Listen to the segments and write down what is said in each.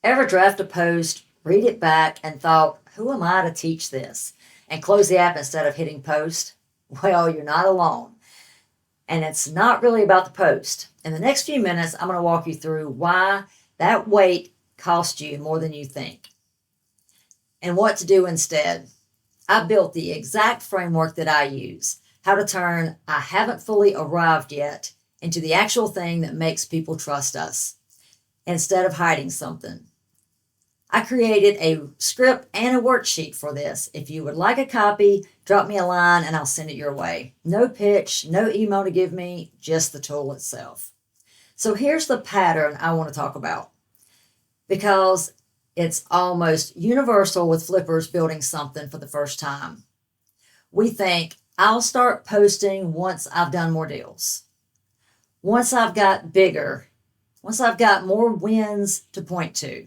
Ever draft a post, read it back, and thought, who am I to teach this? And close the app instead of hitting post? Well, you're not alone. And it's not really about the post. In the next few minutes, I'm going to walk you through why that weight cost you more than you think and what to do instead. I built the exact framework that I use, how to turn "I haven't fully arrived yet" into the actual thing that makes people trust us instead of hiding something. I created a script and a worksheet for this. If you would like a copy, drop me a line and I'll send it your way. No pitch, no email to give me, just the tool itself. So here's the pattern I want to talk about, because it's almost universal with flippers building something for the first time. We think, I'll start posting once I've done more deals, once I've got bigger, once I've got more wins to point to,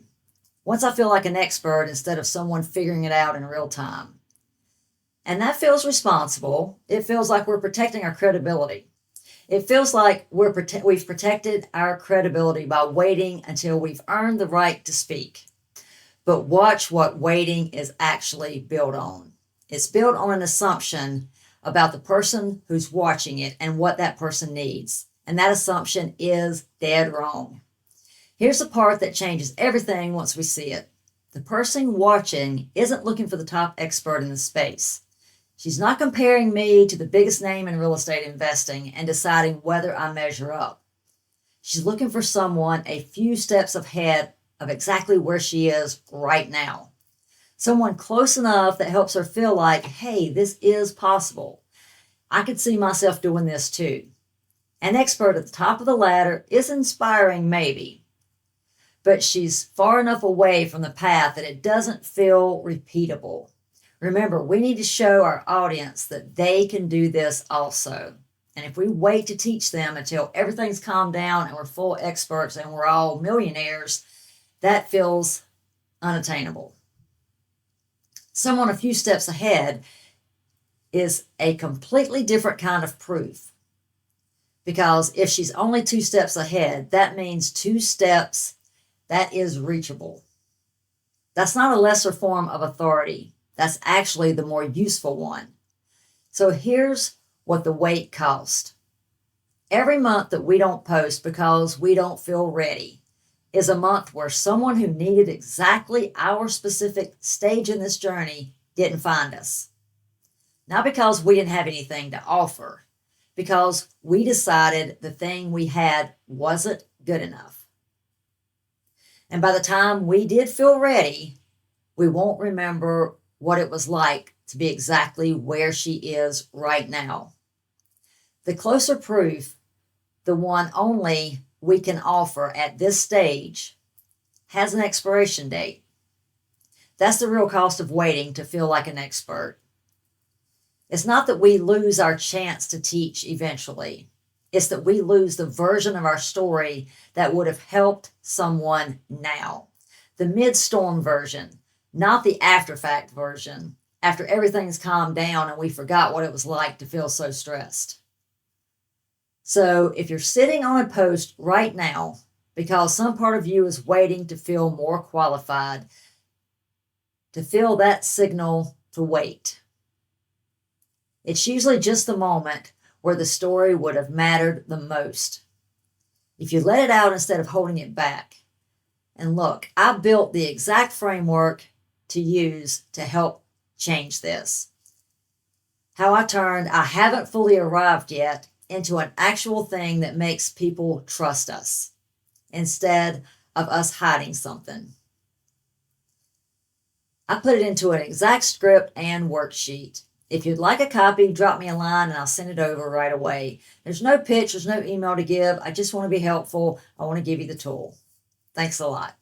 once I feel like an expert instead of someone figuring it out in real time. And that feels responsible. It feels like we're protecting our credibility. It feels like we've protected our credibility by waiting until we've earned the right to speak. But watch what waiting is actually built on. It's built on an assumption about the person who's watching it and what that person needs. And that assumption is dead wrong. Here's the part that changes everything once we see it. The person watching isn't looking for the top expert in the space. She's not comparing me to the biggest name in real estate investing and deciding whether I measure up. She's looking for someone a few steps ahead of exactly where she is right now. Someone close enough that helps her feel like, hey, this is possible. I could see myself doing this too. An expert at the top of the ladder is inspiring, maybe, but she's far enough away from the path that it doesn't feel repeatable. Remember, we need to show our audience that they can do this also. And if we wait to teach them until everything's calmed down and we're full experts and we're all millionaires, that feels unattainable. Someone a few steps ahead is a completely different kind of proof. Because if she's only 2 steps ahead, that means 2 steps that is reachable. That's not a lesser form of authority. That's actually the more useful one. So here's what the wait cost. Every month that we don't post because we don't feel ready is a month where someone who needed exactly our specific stage in this journey didn't find us. Not because we didn't have anything to offer, because we decided the thing we had wasn't good enough. And by the time we did feel ready, we won't remember what it was like to be exactly where she is right now. The closer proof, the one only we can offer at this stage, has an expiration date. That's the real cost of waiting to feel like an expert. It's not that we lose our chance to teach eventually. It's that we lose the version of our story that would have helped someone now. The mid-storm version, not the after-fact version, after everything's calmed down and we forgot what it was like to feel so stressed. So if you're sitting on a post right now because some part of you is waiting to feel more qualified, to feel that signal to wait, it's usually just the moment where the story would have mattered the most. If you let it out instead of holding it back. And look, I built the exact framework to use to help change this. How I turned "I haven't fully arrived yet" into an actual thing that makes people trust us instead of us hiding something. I put it into an exact script and worksheet. If you'd like a copy, drop me a line and I'll send it over right away. There's no pitch, there's no email to give. I just want to be helpful. I want to give you the tool. Thanks a lot.